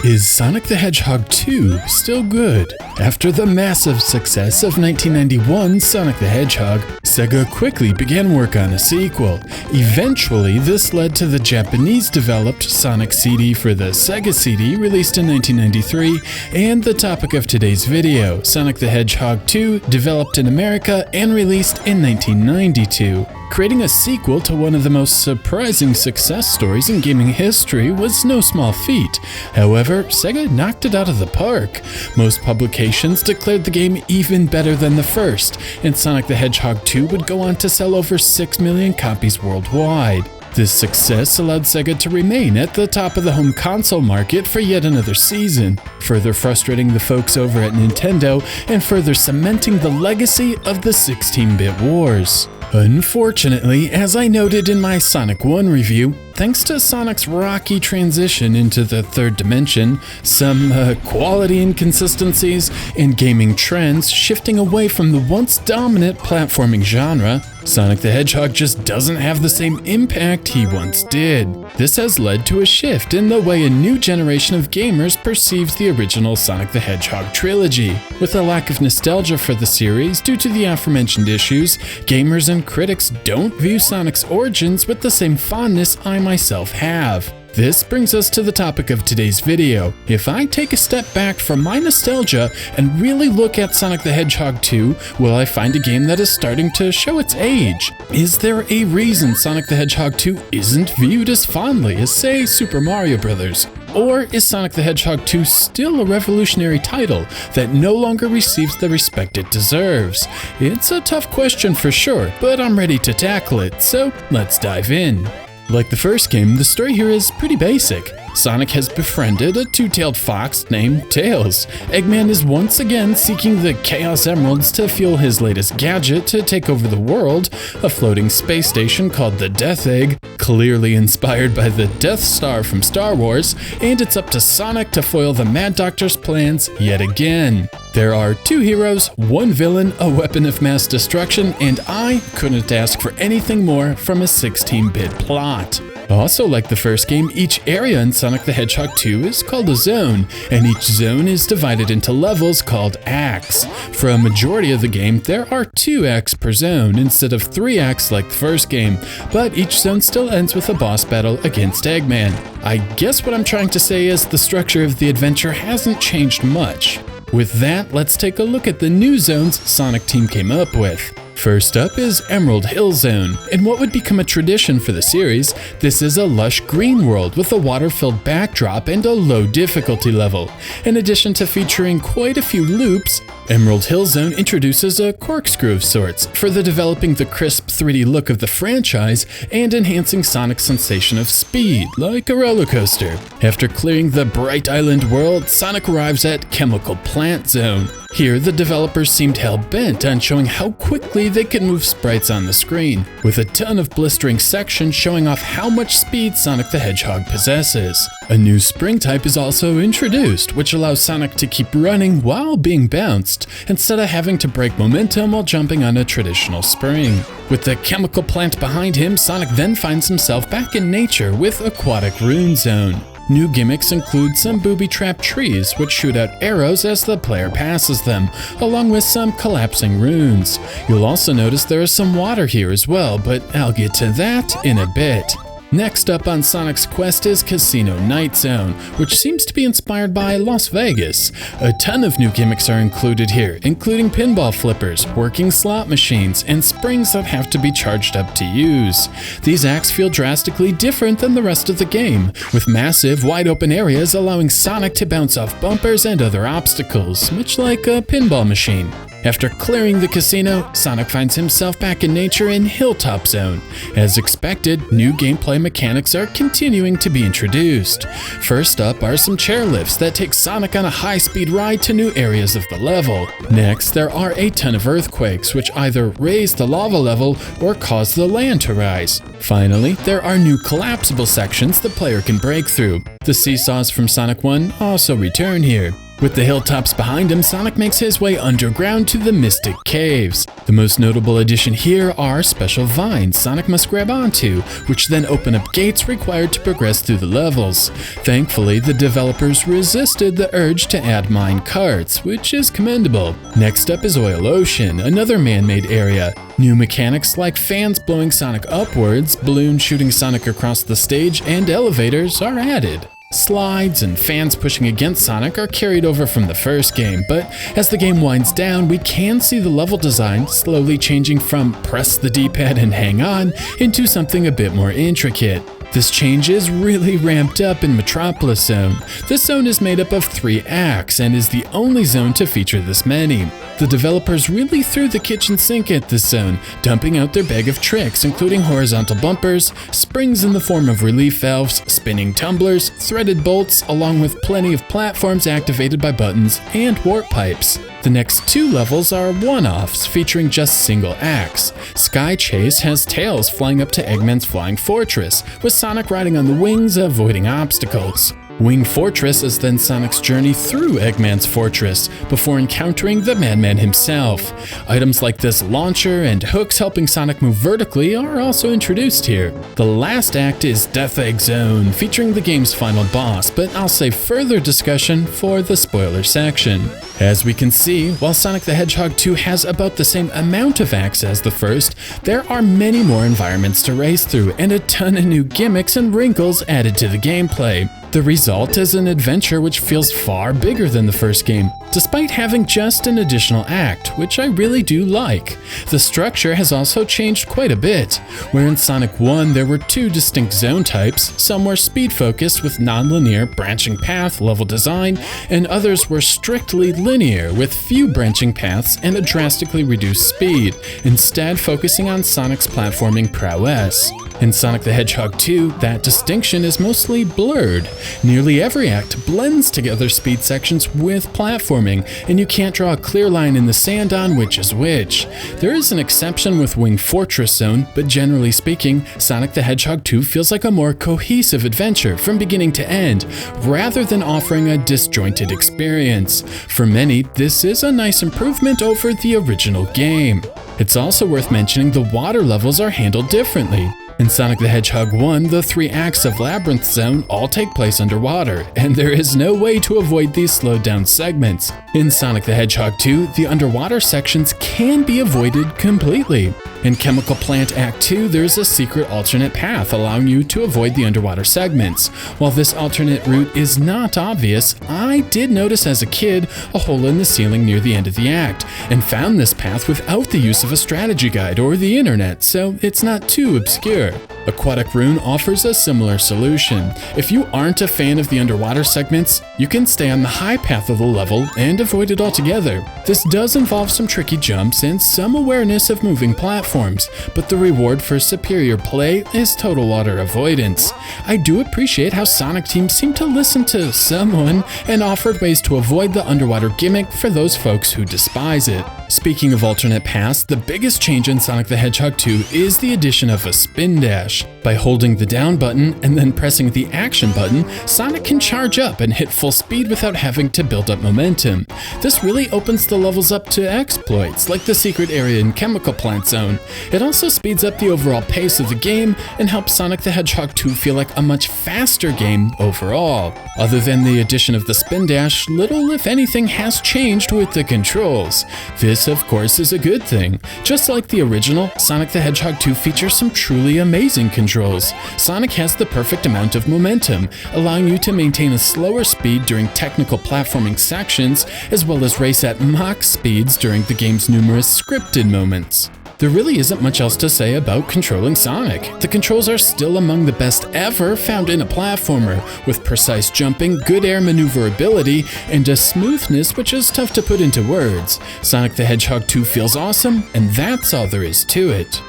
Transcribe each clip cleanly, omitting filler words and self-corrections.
Is Sonic the Hedgehog 2 still good? After the massive success of 1991's Sonic the Hedgehog, Sega quickly began work on a sequel. Eventually, this led to the Japanese-developed Sonic CD for the Sega CD released in 1993, and the topic of today's video, Sonic the Hedgehog 2, developed in America and released in 1992. Creating a sequel to one of the most surprising success stories in gaming history was no small feat. However, Sega knocked it out of the park. Most publications declared the game even better than the first, and Sonic the Hedgehog 2 would go on to sell over 6 million copies worldwide. This success allowed Sega to remain at the top of the home console market for yet another season, further frustrating the folks over at Nintendo and further cementing the legacy of the 16-bit wars. Unfortunately, as I noted in my Sonic 1 review, thanks to Sonic's rocky transition into the third dimension, some quality inconsistencies, and gaming trends shifting away from the once dominant platforming genre, Sonic the Hedgehog just doesn't have the same impact he once did. This has led to a shift in the way a new generation of gamers perceives the original Sonic the Hedgehog trilogy. With a lack of nostalgia for the series due to the aforementioned issues, gamers and critics don't view Sonic's origins with the same fondness I myself have. This brings us to the topic of today's video. If I take a step back from my nostalgia and really look at Sonic the Hedgehog 2, will I find a game that is starting to show its age? Is there a reason Sonic the Hedgehog 2 isn't viewed as fondly as, say, Super Mario Bros.? Or is Sonic the Hedgehog 2 still a revolutionary title that no longer receives the respect it deserves? It's a tough question for sure, but I'm ready to tackle it, so let's dive in. Like the first game, the story here is pretty basic. Sonic has befriended a two-tailed fox named Tails. Eggman is once again seeking the Chaos Emeralds to fuel his latest gadget to take over the world, a floating space station called the Death Egg, clearly inspired by the Death Star from Star Wars, and it's up to Sonic to foil the Mad Doctor's plans yet again. There are two heroes, one villain, a weapon of mass destruction, and I couldn't ask for anything more from a 16-bit plot. Also, like the first game, each area in Sonic the Hedgehog 2 is called a zone, and each zone is divided into levels called acts. For a majority of the game, there are 2 acts per zone instead of 3 acts like the first game, but each zone still ends with a boss battle against Eggman. I guess what I'm trying to say is the structure of the adventure hasn't changed much. With that, let's take a look at the new zones Sonic Team came up with. First up is Emerald Hill Zone. In what would become a tradition for the series, this is a lush green world with a water-filled backdrop and a low difficulty level. In addition to featuring quite a few loops, Emerald Hill Zone introduces a corkscrew of sorts, further developing the crisp 3D look of the franchise and enhancing Sonic's sensation of speed, like a roller coaster. After clearing the Bright Island world, Sonic arrives at Chemical Plant Zone. Here, the developers seemed hell-bent on showing how quickly they could move sprites on the screen, with a ton of blistering sections showing off how much speed Sonic the Hedgehog possesses. A new spring type is also introduced, which allows Sonic to keep running while being bounced, instead of having to break momentum while jumping on a traditional spring. With the chemical plant behind him, Sonic then finds himself back in nature with Aquatic Rune Zone. New gimmicks include some booby-trapped trees, which shoot out arrows as the player passes them, along with some collapsing runes. You'll also notice there is some water here as well, but I'll get to that in a bit. Next up on Sonic's quest is Casino Night Zone, which seems to be inspired by Las Vegas. A ton of new gimmicks are included here, including pinball flippers, working slot machines, and springs that have to be charged up to use. These acts feel drastically different than the rest of the game, with massive, wide-open areas allowing Sonic to bounce off bumpers and other obstacles, much like a pinball machine. After clearing the casino, Sonic finds himself back in nature in Hilltop Zone. As expected, new gameplay mechanics are continuing to be introduced. First up are some chairlifts that take Sonic on a high-speed ride to new areas of the level. Next, there are a ton of earthquakes, which either raise the lava level or cause the land to rise. Finally, there are new collapsible sections the player can break through. The seesaws from Sonic 1 also return here. With the hilltops behind him, Sonic makes his way underground to the Mystic Caves. The most notable addition here are special vines Sonic must grab onto, which then open up gates required to progress through the levels. Thankfully, the developers resisted the urge to add mine carts, which is commendable. Next up is Oil Ocean, another man-made area. New mechanics like fans blowing Sonic upwards, balloons shooting Sonic across the stage, and elevators are added. Slides and fans pushing against Sonic are carried over from the first game, but as the game winds down, we can see the level design slowly changing from press the D-pad and hang on into something a bit more intricate. This change is really ramped up in Metropolis Zone. This zone is made up of 3 acts and is the only zone to feature this many. The developers really threw the kitchen sink at this zone, dumping out their bag of tricks, including horizontal bumpers, springs in the form of relief valves, spinning tumblers, threaded bolts, along with plenty of platforms activated by buttons and warp pipes. The next 2 levels are one-offs, featuring just single acts. Sky Chase has Tails flying up to Eggman's Flying Fortress, with Sonic riding on the wings, avoiding obstacles. Wing Fortress is then Sonic's journey through Eggman's Fortress, before encountering the Madman himself. Items like this launcher and hooks helping Sonic move vertically are also introduced here. The last act is Death Egg Zone, featuring the game's final boss, but I'll save further discussion for the spoiler section. As we can see, while Sonic the Hedgehog 2 has about the same amount of acts as the first, there are many more environments to race through and a ton of new gimmicks and wrinkles added to the gameplay. The result is an adventure which feels far bigger than the first game, despite having just an additional act, which I really do like. The structure has also changed quite a bit. Where in Sonic 1 there were 2 distinct zone types, some were speed-focused with non-linear branching path level design, and others were strictly linear with few branching paths and a drastically reduced speed, instead focusing on Sonic's platforming prowess. In Sonic the Hedgehog 2, that distinction is mostly blurred. Nearly every act blends together speed sections with platforming, and you can't draw a clear line in the sand on which is which. There is an exception with Wing Fortress Zone, but generally speaking, Sonic the Hedgehog 2 feels like a more cohesive adventure from beginning to end, rather than offering a disjointed experience. For many, this is a nice improvement over the original game. It's also worth mentioning the water levels are handled differently. In Sonic the Hedgehog 1, the 3 acts of Labyrinth Zone all take place underwater, and there is no way to avoid these slowed down segments. In Sonic the Hedgehog 2, the underwater sections can be avoided completely. In Chemical Plant Act 2, there's a secret alternate path allowing you to avoid the underwater segments. While this alternate route is not obvious, I did notice as a kid a hole in the ceiling near the end of the act, and found this path without the use of a strategy guide or the internet, so it's not too obscure. Aquatic Rune offers a similar solution. If you aren't a fan of the underwater segments, you can stay on the high path of the level and avoid it altogether. This does involve some tricky jumps and some awareness of moving platforms, but the reward for superior play is total water avoidance. I do appreciate how Sonic Team seemed to listen to someone and offered ways to avoid the underwater gimmick for those folks who despise it. Speaking of alternate paths, the biggest change in Sonic the Hedgehog 2 is the addition of a spin dash. By holding the down button and then pressing the action button, Sonic can charge up and hit full speed without having to build up momentum. This really opens the levels up to exploits, like the secret area in Chemical Plant Zone. It also speeds up the overall pace of the game and helps Sonic the Hedgehog 2 feel like a much faster game overall. Other than the addition of the spin dash, little if anything has changed with the controls. This, of course, is a good thing. Just like the original, Sonic the Hedgehog 2 features some truly amazing controls. Sonic has the perfect amount of momentum, allowing you to maintain a slower speed during technical platforming sections, as well as race at Mach speeds during the game's numerous scripted moments. There really isn't much else to say about controlling Sonic. The controls are still among the best ever found in a platformer, with precise jumping, good air maneuverability, and a smoothness which is tough to put into words. Sonic the Hedgehog 2 feels awesome, and that's all there is to it.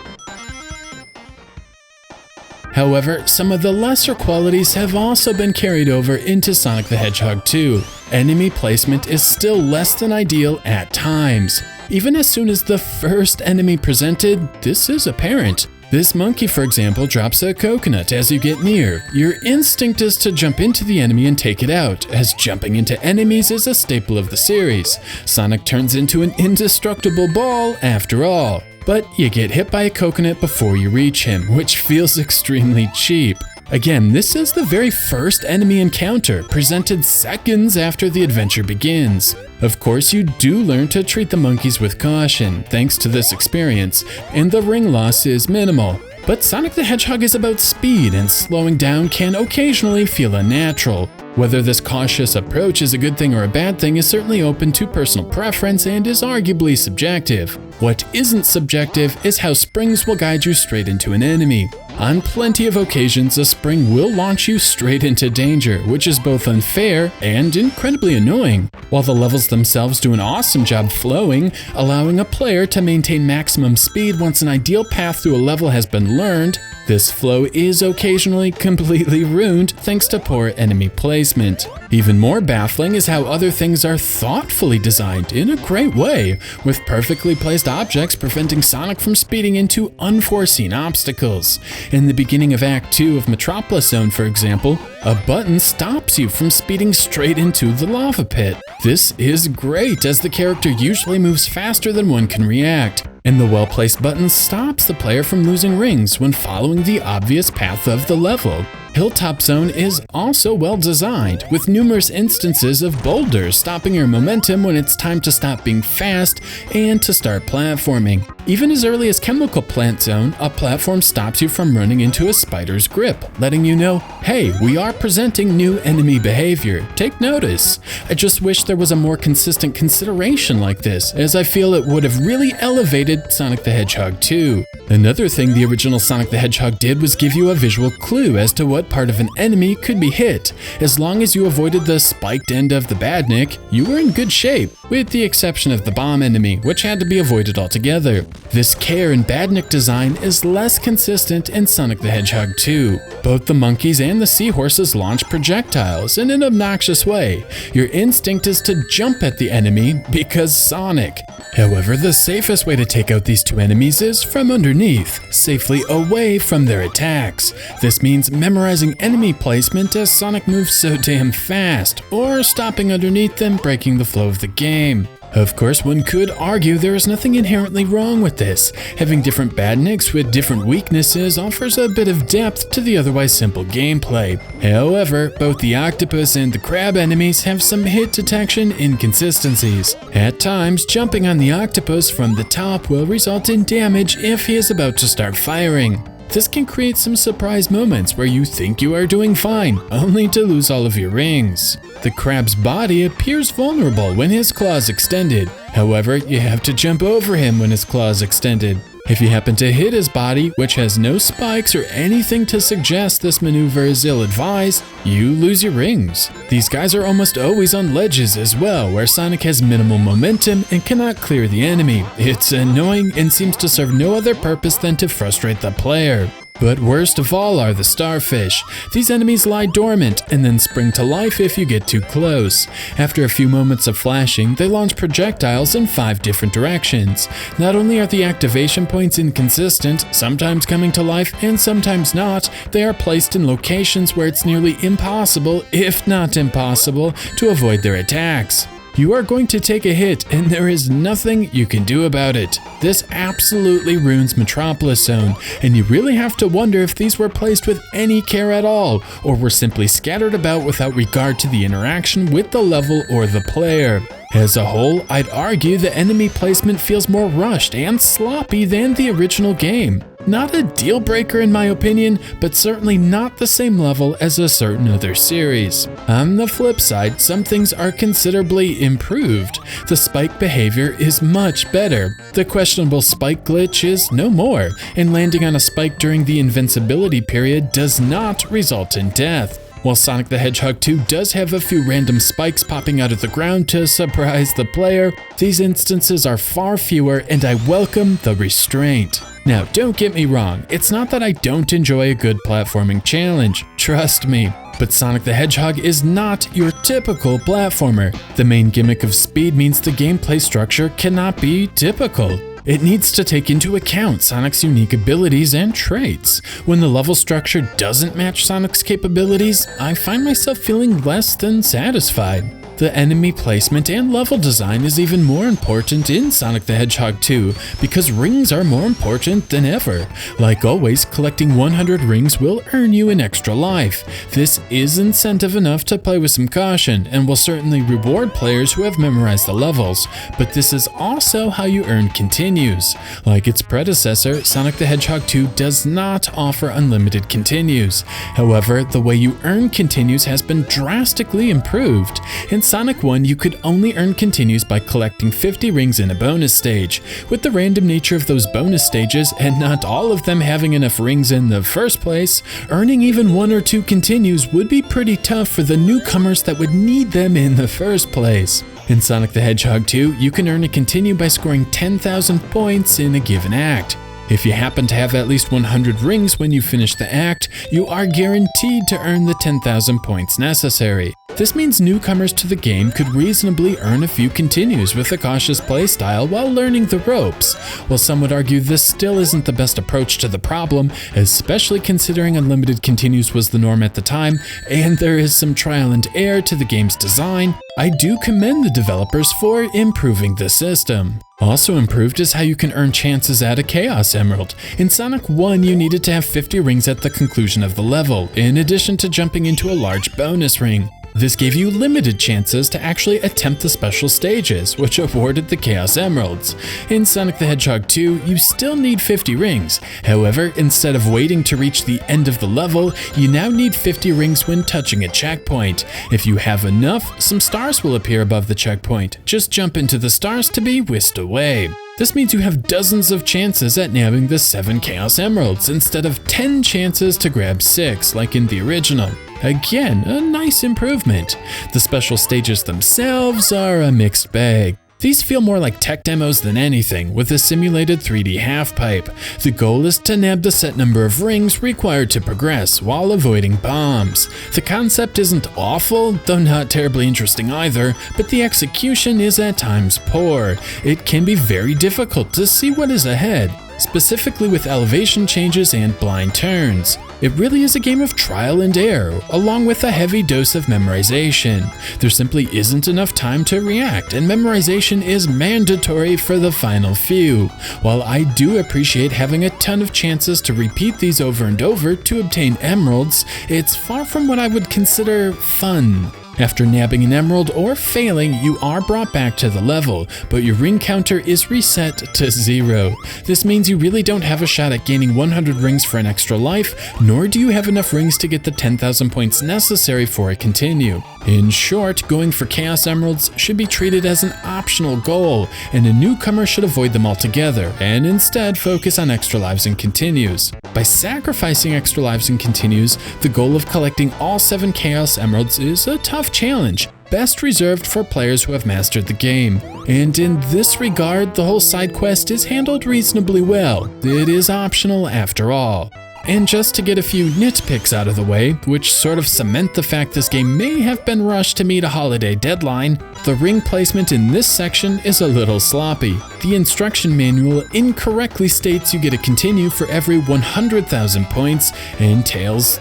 However, some of the lesser qualities have also been carried over into Sonic the Hedgehog 2. Enemy placement is still less than ideal at times. Even as soon as the first enemy presented, this is apparent. This monkey, for example, drops a coconut as you get near. Your instinct is to jump into the enemy and take it out, as jumping into enemies is a staple of the series. Sonic turns into an indestructible ball after all. But you get hit by a coconut before you reach him, which feels extremely cheap. Again, this is the very first enemy encounter, presented seconds after the adventure begins. Of course, you do learn to treat the monkeys with caution, thanks to this experience, and the ring loss is minimal. But Sonic the Hedgehog is about speed, and slowing down can occasionally feel unnatural. Whether this cautious approach is a good thing or a bad thing is certainly open to personal preference and is arguably subjective. What isn't subjective is how springs will guide you straight into an enemy. On plenty of occasions, a spring will launch you straight into danger, which is both unfair and incredibly annoying, while the levels themselves do an awesome job flowing, allowing a player to maintain maximum speed once an ideal path through a level has been learned. This flow is occasionally completely ruined thanks to poor enemy placement. Even more baffling is how other things are thoughtfully designed in a great way, with perfectly placed objects preventing Sonic from speeding into unforeseen obstacles. In the beginning of Act 2 of Metropolis Zone, for example, a button stops you from speeding straight into the lava pit. This is great, as the character usually moves faster than one can react, and the well-placed button stops the player from losing rings when following the obvious path of the level. Hilltop Zone is also well designed, with numerous instances of boulders stopping your momentum when it's time to stop being fast and to start platforming. Even as early as Chemical Plant Zone, a platform stops you from running into a spider's grip, letting you know, hey, we are presenting new enemy behavior, take notice. I just wish there was a more consistent consideration like this, as I feel it would have really elevated Sonic the Hedgehog 2. Another thing the original Sonic the Hedgehog did was give you a visual clue as to what part of an enemy could be hit. As long as you avoided the spiked end of the Badnik, you were in good shape, with the exception of the bomb enemy, which had to be avoided altogether. This care in Badnik design is less consistent in Sonic the Hedgehog 2. Both the monkeys and the seahorses launch projectiles in an obnoxious way. Your instinct is to jump at the enemy because Sonic. However, the safest way to take out these two enemies is from underneath, safely away from their attacks. This means memorizing enemy placement as Sonic moves so damn fast, or stopping underneath them, breaking the flow of the game. Of course, one could argue there is nothing inherently wrong with this. Having different Badniks with different weaknesses offers a bit of depth to the otherwise simple gameplay. However, both the octopus and the crab enemies have some hit detection inconsistencies. At times, jumping on the octopus from the top will result in damage if he is about to start firing. This can create some surprise moments where you think you are doing fine, only to lose all of your rings. The crab's body appears vulnerable when his claw is extended. However, you have to jump over him when his claw is extended. If you happen to hit his body, which has no spikes or anything to suggest this maneuver is ill-advised, you lose your rings. These guys are almost always on ledges as well, where Sonic has minimal momentum and cannot clear the enemy. It's annoying and seems to serve no other purpose than to frustrate the player. But worst of all are the starfish. These enemies lie dormant and then spring to life if you get too close. After a few moments of flashing, they launch projectiles in 5 different directions. Not only are the activation points inconsistent, sometimes coming to life and sometimes not, they are placed in locations where it's nearly impossible, if not impossible, to avoid their attacks. You are going to take a hit, and there is nothing you can do about it. This absolutely ruins Metropolis Zone, and you really have to wonder if these were placed with any care at all, or were simply scattered about without regard to the interaction with the level or the player. As a whole, I'd argue the enemy placement feels more rushed and sloppy than the original game. Not a deal breaker in my opinion, but certainly not the same level as a certain other series. On the flip side, some things are considerably improved. The spike behavior is much better. The questionable spike glitch is no more, and landing on a spike during the invincibility period does not result in death. While Sonic the Hedgehog 2 does have a few random spikes popping out of the ground to surprise the player, these instances are far fewer and I welcome the restraint. Now, don't get me wrong, it's not that I don't enjoy a good platforming challenge, trust me. But Sonic the Hedgehog is not your typical platformer. The main gimmick of speed means the gameplay structure cannot be typical. It needs to take into account Sonic's unique abilities and traits. When the level structure doesn't match Sonic's capabilities, I find myself feeling less than satisfied. The enemy placement and level design is even more important in Sonic the Hedgehog 2 because rings are more important than ever. Like always, collecting 100 rings will earn you an extra life. This is incentive enough to play with some caution and will certainly reward players who have memorized the levels, but this is also how you earn continues. Like its predecessor, Sonic the Hedgehog 2 does not offer unlimited continues. However, the way you earn continues has been drastically improved. In Sonic 1, you could only earn continues by collecting 50 rings in a bonus stage. With the random nature of those bonus stages, and not all of them having enough rings in the first place, earning even 1 or 2 continues would be pretty tough for the newcomers that would need them in the first place. In Sonic the Hedgehog 2, you can earn a continue by scoring 10,000 points in a given act. If you happen to have at least 100 rings when you finish the act, you are guaranteed to earn the 10,000 points necessary. This means newcomers to the game could reasonably earn a few continues with a cautious playstyle while learning the ropes. While some would argue this still isn't the best approach to the problem, especially considering unlimited continues was the norm at the time, and there is some trial and error to the game's design, I do commend the developers for improving the system. Also improved is how you can earn chances at a Chaos Emerald. In Sonic 1, you needed to have 50 rings at the conclusion of the level, in addition to jumping into a large bonus ring. This gave you limited chances to actually attempt the special stages, which awarded the Chaos Emeralds. In Sonic the Hedgehog 2, you still need 50 rings. However, instead of waiting to reach the end of the level, you now need 50 rings when touching a checkpoint. If you have enough, some stars will appear above the checkpoint. Just jump into the stars to be whisked away. This means you have dozens of chances at nabbing the 7 Chaos Emeralds instead of 10 chances to grab 6 like in the original. Again, a nice improvement. The special stages themselves are a mixed bag. These feel more like tech demos than anything, with a simulated 3D half-pipe. The goal is to nab the set number of rings required to progress while avoiding bombs. The concept isn't awful, though not terribly interesting either, but the execution is at times poor. It can be very difficult to see what is ahead, specifically with elevation changes and blind turns. It really is a game of trial and error, along with a heavy dose of memorization. There simply isn't enough time to react, and memorization is mandatory for the final few. While I do appreciate having a ton of chances to repeat these over and over to obtain emeralds, it's far from what I would consider fun. After nabbing an emerald or failing, you are brought back to the level, but your ring counter is reset to 0. This means you really don't have a shot at gaining 100 rings for an extra life, nor do you have enough rings to get the 10,000 points necessary for a continue. In short, going for Chaos Emeralds should be treated as an optional goal, and a newcomer should avoid them altogether, and instead focus on extra lives and continues. By sacrificing extra lives and continues, the goal of collecting all 7 Chaos Emeralds is a tough challenge, best reserved for players who have mastered the game. And in this regard, the whole side quest is handled reasonably well. It is optional after all. And just to get a few nitpicks out of the way, which sort of cement the fact this game may have been rushed to meet a holiday deadline, the ring placement in this section is a little sloppy. The instruction manual incorrectly states you get a continue for every 100,000 points, and Tails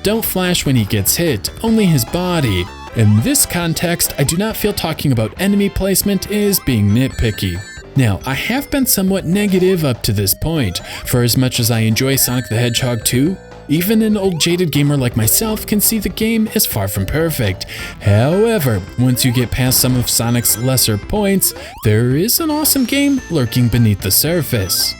don't flash when he gets hit, only his body. In this context, I do not feel talking about enemy placement is being nitpicky. Now, I have been somewhat negative up to this point. For as much as I enjoy Sonic the Hedgehog 2, even an old jaded gamer like myself can see the game is far from perfect. However, once you get past some of Sonic's lesser points, there is an awesome game lurking beneath the surface.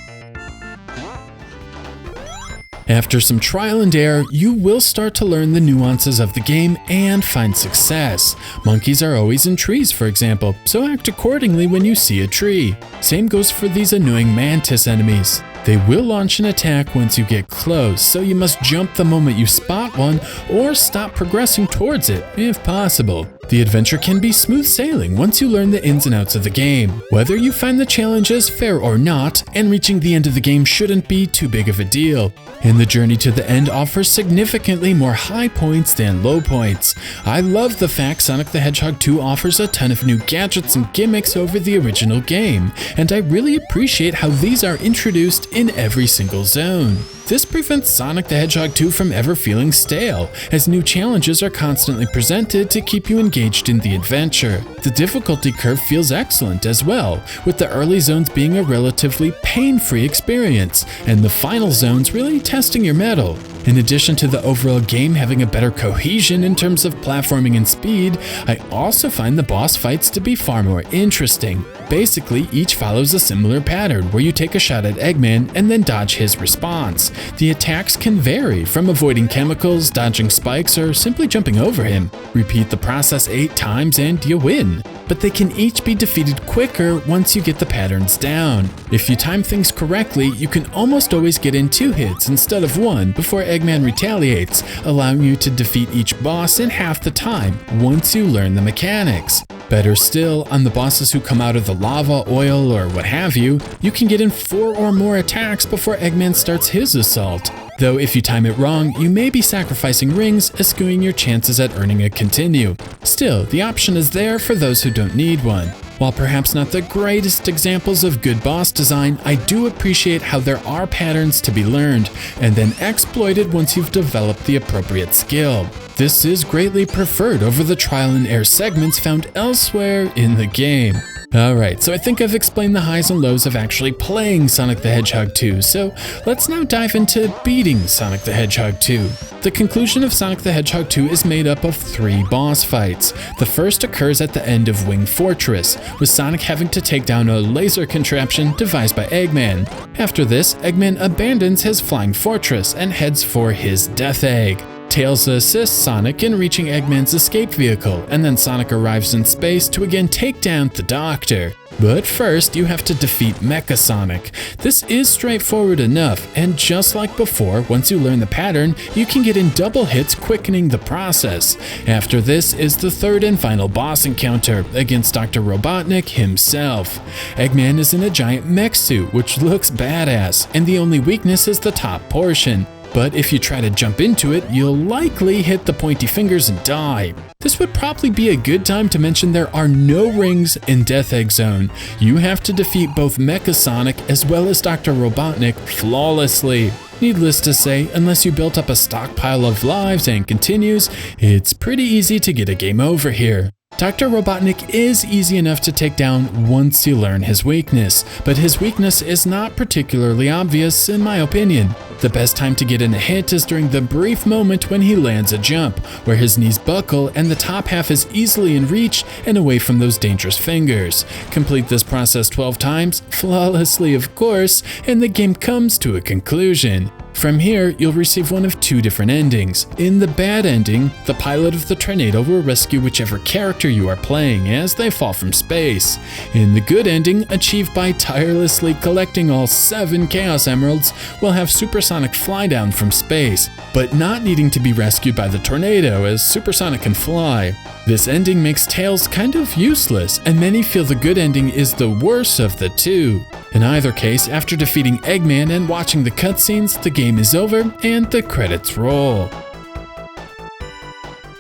After some trial and error, you will start to learn the nuances of the game and find success. Monkeys are always in trees, for example, so act accordingly when you see a tree. Same goes for these annoying mantis enemies. They will launch an attack once you get close, so you must jump the moment you spot one or stop progressing towards it, if possible. The adventure can be smooth sailing once you learn the ins and outs of the game, whether you find the challenges fair or not, and reaching the end of the game shouldn't be too big of a deal. And the journey to the end offers significantly more high points than low points. I love the fact Sonic the Hedgehog 2 offers a ton of new gadgets and gimmicks over the original game, and I really appreciate how these are introduced in every single zone. This prevents Sonic the Hedgehog 2 from ever feeling stale, as new challenges are constantly presented to keep you engaged in the adventure. The difficulty curve feels excellent as well, with the early zones being a relatively pain-free experience, and the final zones really testing your mettle. In addition to the overall game having a better cohesion in terms of platforming and speed, I also find the boss fights to be far more interesting. Basically, each follows a similar pattern where you take a shot at Eggman and then dodge his response. The attacks can vary from avoiding chemicals, dodging spikes, or simply jumping over him. Repeat the process 8 times and you win. But they can each be defeated quicker once you get the patterns down. If you time things correctly, you can almost always get in 2 hits instead of 1 before Eggman retaliates, allowing you to defeat each boss in half the time once you learn the mechanics. Better still, on the bosses who come out of the lava, oil, or what have you, you can get in 4 or more attacks before Eggman starts his assault. Though if you time it wrong, you may be sacrificing rings, skewing your chances at earning a continue. Still, the option is there for those who don't need one. While perhaps not the greatest examples of good boss design, I do appreciate how there are patterns to be learned, and then exploited once you've developed the appropriate skill. This is greatly preferred over the trial and error segments found elsewhere in the game. Alright, so I think I've explained the highs and lows of actually playing Sonic the Hedgehog 2, so let's now dive into beating Sonic the Hedgehog 2. The conclusion of Sonic the Hedgehog 2 is made up of 3 boss fights. The first occurs at the end of Wing Fortress, with Sonic having to take down a laser contraption devised by Eggman. After this, Eggman abandons his flying fortress and heads for his Death Egg. Tails assists Sonic in reaching Eggman's escape vehicle, and then Sonic arrives in space to again take down the Doctor. But first, you have to defeat Mecha Sonic. This is straightforward enough, and just like before, once you learn the pattern, you can get in double hits, quickening the process. After this is the third and final boss encounter, against Dr. Robotnik himself. Eggman is in a giant mech suit, which looks badass, and the only weakness is the top portion. But if you try to jump into it, you'll likely hit the pointy fingers and die. This would probably be a good time to mention there are no rings in Death Egg Zone. You have to defeat both Mecha Sonic as well as Dr. Robotnik flawlessly. Needless to say, unless you built up a stockpile of lives and continues, it's pretty easy to get a game over here. Dr. Robotnik is easy enough to take down once you learn his weakness, but his weakness is not particularly obvious in my opinion. The best time to get in a hit is during the brief moment when he lands a jump, where his knees buckle and the top half is easily in reach and away from those dangerous fingers. Complete this process 12 times, flawlessly of course, and the game comes to a conclusion. From here, you'll receive one of 2 different endings. In the bad ending, the pilot of the tornado will rescue whichever character you are playing as they fall from space. In the good ending, achieved by tirelessly collecting all 7 Chaos Emeralds, we'll have Supersonic fly down from space, but not needing to be rescued by the tornado as Supersonic can fly. This ending makes Tails kind of useless, and many feel the good ending is the worse of the 2. In either case, after defeating Eggman and watching the cutscenes, the game is over and the credits roll.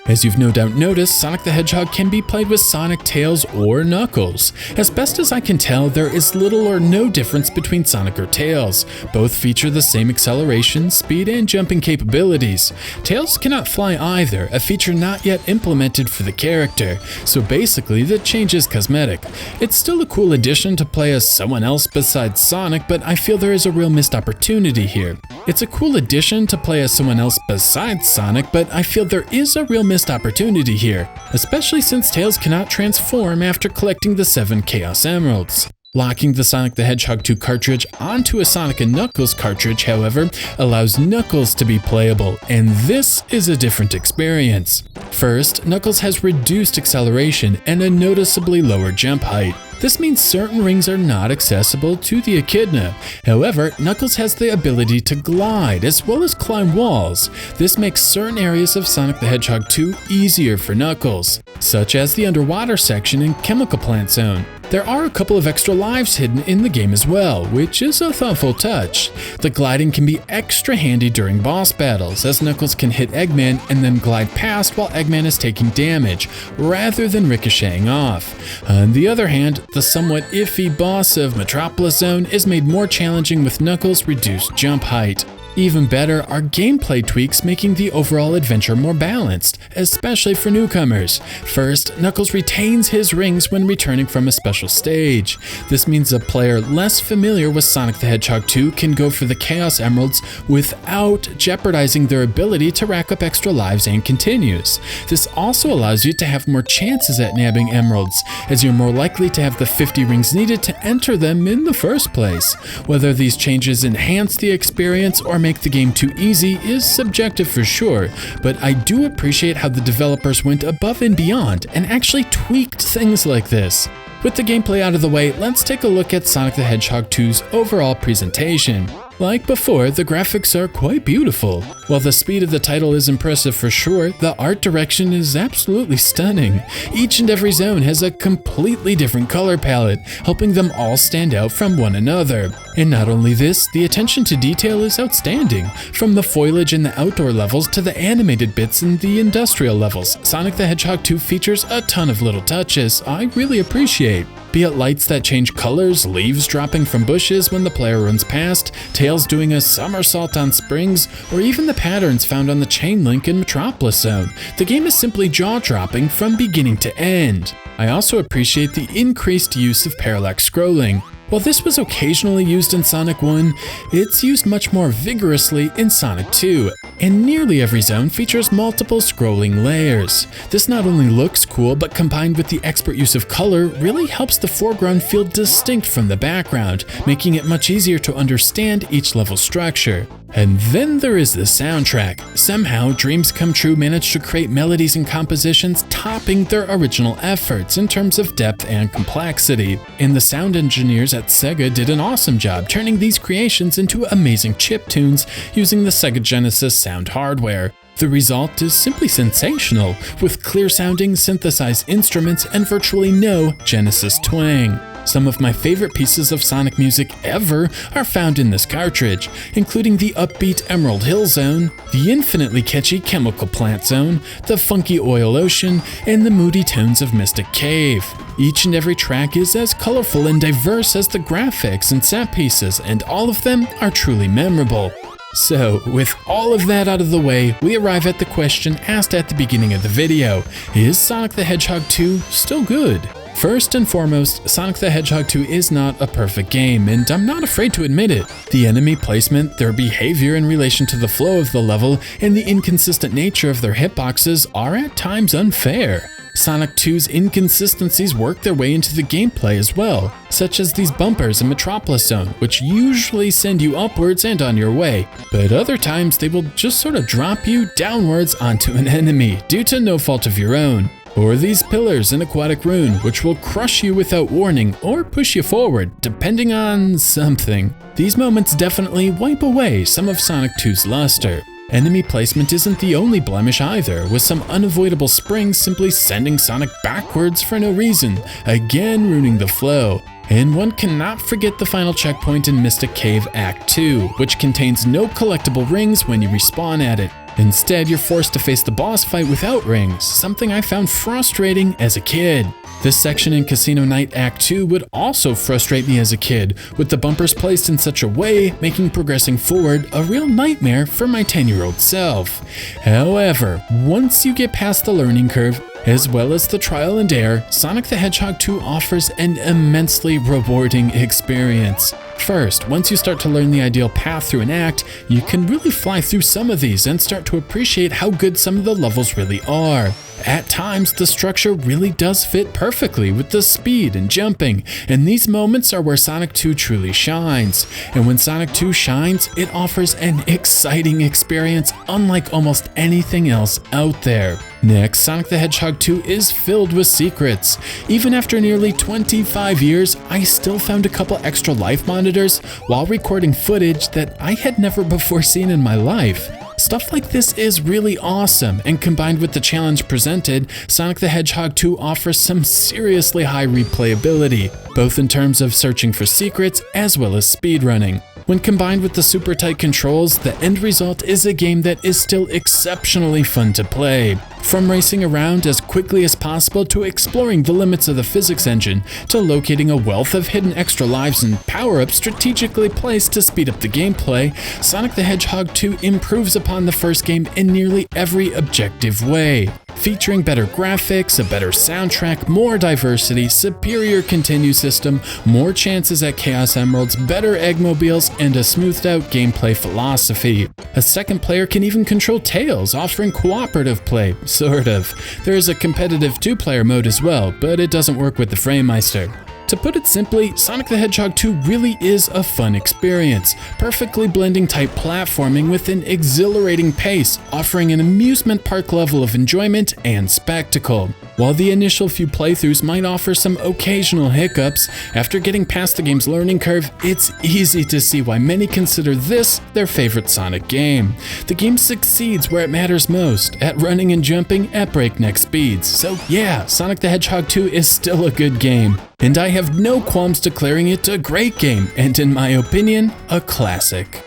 As you've no doubt noticed, Sonic the Hedgehog can be played with Sonic, Tails, or Knuckles. As best as I can tell, there is little or no difference between Sonic or Tails. Both feature the same acceleration, speed, and jumping capabilities. Tails cannot fly either, a feature not yet implemented for the character, so basically the change is cosmetic. It's still a cool addition to play as someone else besides Sonic, but I feel there is a real missed opportunity here. It's a cool addition to play as someone else besides Sonic, but I feel there is a real missed opportunity here, especially since Tails cannot transform after collecting the 7 Chaos Emeralds. Locking the Sonic the Hedgehog 2 cartridge onto a Sonic & Knuckles cartridge, however, allows Knuckles to be playable, and this is a different experience. First, Knuckles has reduced acceleration and a noticeably lower jump height. This means certain rings are not accessible to the echidna. However, Knuckles has the ability to glide as well as climb walls. This makes certain areas of Sonic the Hedgehog 2 easier for Knuckles, such as the underwater section in Chemical Plant Zone. There are a couple of extra lives hidden in the game as well, which is a thoughtful touch. The gliding can be extra handy during boss battles, as Knuckles can hit Eggman and then glide past while Eggman is taking damage, rather than ricocheting off. On the other hand, the somewhat iffy boss of Metropolis Zone is made more challenging with Knuckles' reduced jump height. Even better are gameplay tweaks making the overall adventure more balanced, especially for newcomers. First, Knuckles retains his rings when returning from a special stage. This means a player less familiar with Sonic the Hedgehog 2 can go for the Chaos Emeralds without jeopardizing their ability to rack up extra lives and continues. This also allows you to have more chances at nabbing emeralds, as you're more likely to have the 50 rings needed to enter them in the first place. Whether these changes enhance the experience or make the game too easy is subjective for sure, but I do appreciate how the developers went above and beyond and actually tweaked things like this. With the gameplay out of the way, let's take a look at Sonic the Hedgehog 2's overall presentation. Like before, the graphics are quite beautiful. While the speed of the title is impressive for sure, the art direction is absolutely stunning. Each and every zone has a completely different color palette, helping them all stand out from one another. And not only this, the attention to detail is outstanding. From the foliage in the outdoor levels to the animated bits in the industrial levels, Sonic the Hedgehog 2 features a ton of little touches I really appreciate. Be it lights that change colors, leaves dropping from bushes when the player runs past, tails doing a somersault on springs, or even the patterns found on the chain link in Metropolis Zone. The game is simply jaw-dropping from beginning to end. I also appreciate the increased use of parallax scrolling. While this was occasionally used in Sonic 1, it's used much more vigorously in Sonic 2, and nearly every zone features multiple scrolling layers. This not only looks cool, but combined with the expert use of color, really helps the foreground feel distinct from the background, making it much easier to understand each level's structure. And then there is the soundtrack. Somehow, Dreams Come True managed to create melodies and compositions topping their original efforts in terms of depth and complexity. And the sound engineers at Sega did an awesome job turning these creations into amazing chiptunes using the Sega Genesis sound hardware. The result is simply sensational, with clear-sounding synthesized instruments and virtually no Genesis twang. Some of my favorite pieces of Sonic music ever are found in this cartridge, including the upbeat Emerald Hill Zone, the infinitely catchy Chemical Plant Zone, the funky Oil Ocean, and the moody tones of Mystic Cave. Each and every track is as colorful and diverse as the graphics and set pieces, and all of them are truly memorable. So, with all of that out of the way, we arrive at the question asked at the beginning of the video: is Sonic the Hedgehog 2 still good? First and foremost, Sonic the Hedgehog 2 is not a perfect game, and I'm not afraid to admit it. The enemy placement, their behavior in relation to the flow of the level, and the inconsistent nature of their hitboxes are at times unfair. Sonic 2's inconsistencies work their way into the gameplay as well, such as these bumpers in Metropolis Zone, which usually send you upwards and on your way, but other times they will just sort of drop you downwards onto an enemy due to no fault of your own. Or these pillars in Aquatic Ruin, which will crush you without warning or push you forward, depending on something. These moments definitely wipe away some of Sonic 2's luster. Enemy placement isn't the only blemish either, with some unavoidable springs simply sending Sonic backwards for no reason, again ruining the flow. And one cannot forget the final checkpoint in Mystic Cave Act 2, which contains no collectible rings when you respawn at it. Instead, you're forced to face the boss fight without rings, something I found frustrating as a kid. This section in Casino Night Act 2 would also frustrate me as a kid, with the bumpers placed in such a way making progressing forward a real nightmare for my 10-year-old self. However, once you get past the learning curve, as well as the trial and error, Sonic the Hedgehog 2 offers an immensely rewarding experience. First, once you start to learn the ideal path through an act, you can really fly through some of these and start to appreciate how good some of the levels really are. at times the structure really does fit perfectly with the speed and jumping, and these moments are where Sonic 2 truly shines. And when Sonic 2 shines, it offers an exciting experience unlike almost anything else out there. Next, Sonic the Hedgehog 2 is filled with secrets. Even after nearly 25 years, I still found a couple extra life monitors while recording footage that I had never before seen in my life. Stuff like this is really awesome, and combined with the challenge presented, Sonic the Hedgehog 2 offers some seriously high replayability, both in terms of searching for secrets as well as speedrunning. When combined with the super tight controls, the end result is a game that is still exceptionally fun to play. From racing around as quickly as possible to exploring the limits of the physics engine, to locating a wealth of hidden extra lives and power-ups strategically placed to speed up the gameplay, Sonic the Hedgehog 2 improves upon the first game in nearly every objective way. Featuring better graphics, a better soundtrack, more diversity, superior continue system, more chances at Chaos Emeralds, better Eggmobiles, and a smoothed out gameplay philosophy. A second player can even control Tails, offering cooperative play, sort of. There is a competitive two-player mode as well, but it doesn't work with the Framemeister. To put it simply, Sonic the Hedgehog 2 really is a fun experience, perfectly blending tight platforming with an exhilarating pace, offering an amusement park level of enjoyment and spectacle. While the initial few playthroughs might offer some occasional hiccups, after getting past the game's learning curve, it's easy to see why many consider this their favorite Sonic game. The game succeeds where it matters most, at running and jumping at breakneck speeds. So yeah, Sonic the Hedgehog 2 is still a good game, and I have no qualms declaring it a great game, and in my opinion, a classic.